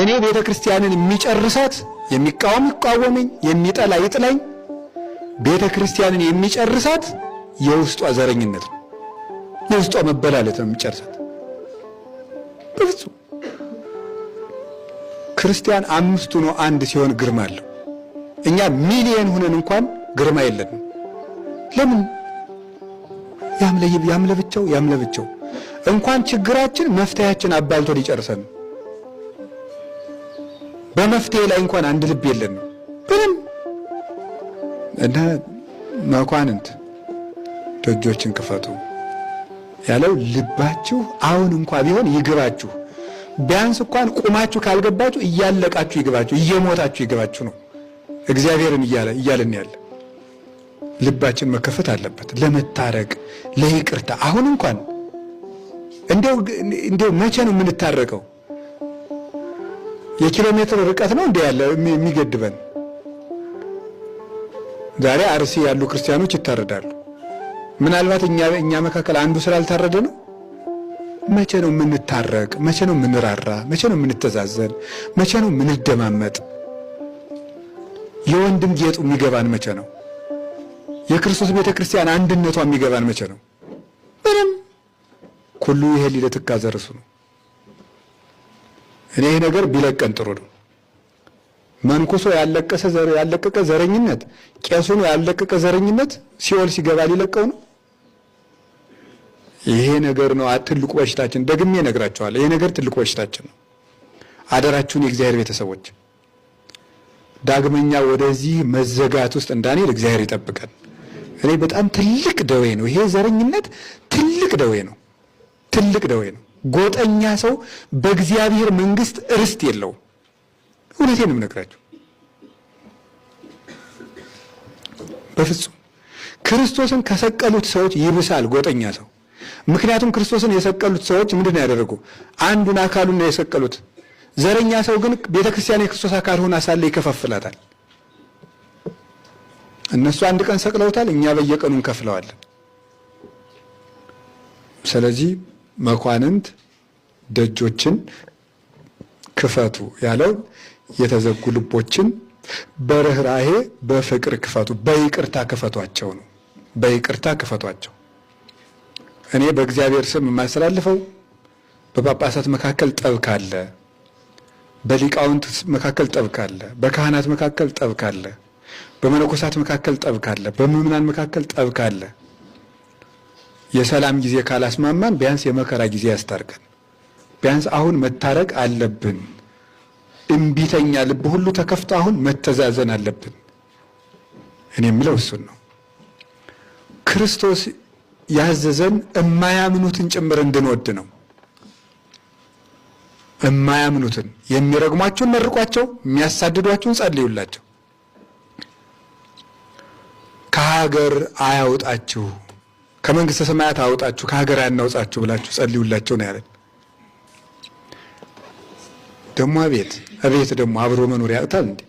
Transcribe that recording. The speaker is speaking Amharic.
እኔ ቤተክርስቲያንን የሚጨርሳት የሚቃወም ይቃወመኝ፣ የሚጠላ ይጥላኝ፣ ቤተክርስቲያንን የሚጨርሳት የውስጧ ዘረኝነት ነው፣ የውስጧ መበላለጥ ነው የሚጨርሳት። በፍጹም ክርስቲያን አምስቱ ነው አንድ ሲሆን ግርማ አለው። እኛ ሚሊየን ሆነን እንኳን ግርማ የለንም። ለምን? ያምለብቻው እንኳን ችግራችን መፍትሄያችን አባልቶ ሊጨርሰን ነው። በመፍትሄ ላይ እንኳን አንድ ልብ የለንም። ምንም እና መኳንንት ደጆችን ክፈቱ ያለው ልባችሁ አሁን እንኳን ቢሆን ይግባችሁ። ቢያንስ እንኳን ቁማችሁ ካልገባችሁ እያለቃችሁ ይግባችሁ፣ እየሞታችሁ ይግባችሁ ነው እግዚአብሔርን እያለን ያለ። ልባችን መከፈት አለበት ለመታረቅ ለይቅርታ። አሁን እንኳን እንደው መቼ ነው የምንታረቀው? የኪሎ ሜትር ርቀት ነው እንዴ ያለ የሚገድበን? ዛሬ አርሲ ያሉ ክርስቲያኖች ይታረዳሉ። ምናልባት እኛ መካከል አንዱ ስላልታረደ ነው። መቼ ነው የምንታረቅ? መቼ ነው የምንራራ? መቼ ነው የምንተዛዘን? መቼ ነው የምንደማመጥ? የወንድም ጌጡ የሚገባን መቼ ነው? የክርስቶስ ቤተክርስቲያን አንድነቷ የሚገባን መቼ ነው? ምንም። ኩሉ ይሄ ሊለትካዘርሱ ነው። እኔ ይሄ ነገር ቢለቀን ጥሩ ነው። መንኩሶ ያለቀቀ ዘረኝነት፣ ቄሱ ነው ያለቀቀ ዘረኝነት ሲኦል ሲገባ ሊለቀው ነው። ይሄ ነገር ነው ትልቁ በሽታችን። ደግሜ እነግራችኋለሁ፣ ይሄ ነገር ትልቁ በሽታችን ነው። አደራችሁን የእግዚአብሔር ቤተሰቦች፣ ዳግመኛ ወደዚህ መዘጋት ውስጥ እንዳንሄድ እግዚአብሔር ይጠብቀን። እኔ በጣም ትልቅ ደዌ ነው ይሄ ዘረኝነት፣ ትልቅ ደዌ ነው፣ ትልቅ ደዌ ነው። ጎጠኛ ሰው በእግዚአብሔር መንግስት ርስት የለውም። እውነቴን ነው የምነግራችሁ፣ በፍጹም ክርስቶስን ከሰቀሉት ሰዎች ይብሳል ጎጠኛ ሰው። ምክንያቱም ክርስቶስን የሰቀሉት ሰዎች ምንድን ነው ያደረጉ? አንዱን አካሉን ነው የሰቀሉት። ዘረኛ ሰው ግን ቤተክርስቲያን የክርስቶስ አካል ሆና ሳለ ይከፋፍላታል። እነሱ አንድ ቀን ሰቅለውታል፣ እኛ በየቀኑ እንከፍለዋለን። ስለዚህ መኳንንት ደጆችን ክፈቱ ያለው የተዘጉ ልቦችን በርህራሄ በፍቅር ክፈቱ፣ በይቅርታ ክፈቷቸው ነው። በይቅርታ ክፈቷቸው። እኔ በእግዚአብሔር ስም የማስተላልፈው በጳጳሳት መካከል ጠብ ካለ፣ በሊቃውንት መካከል ጠብ ካለ፣ በካህናት መካከል ጠብ ካለ፣ በመነኮሳት መካከል ጠብ ካለ፣ በምዕመናን መካከል ጠብ ካለ የሰላም ጊዜ ካላስማማን ቢያንስ የመከራ ጊዜ ያስታርቀን። ቢያንስ አሁን መታረቅ አለብን። እምቢተኛ ልብ ሁሉ ተከፍቶ አሁን መተዛዘን አለብን። እኔ የምለው እሱን ነው። ክርስቶስ ያዘዘን የማያምኑትን ጭምር እንድንወድ ነው። የማያምኑትን የሚረግሟችሁን መርቋቸው፣ የሚያሳድዷችሁን ጸልዩላቸው። ከሀገር አያውጣችሁ፣ ከመንግስተ ሰማያት አውጣችሁ፣ ከሀገር አያናውጣችሁ ብላችሁ ጸልዩላቸው ነው ያለን። ደግሞ አቤት ደግሞ አብሮ መኖር ያቅታል እንዴ?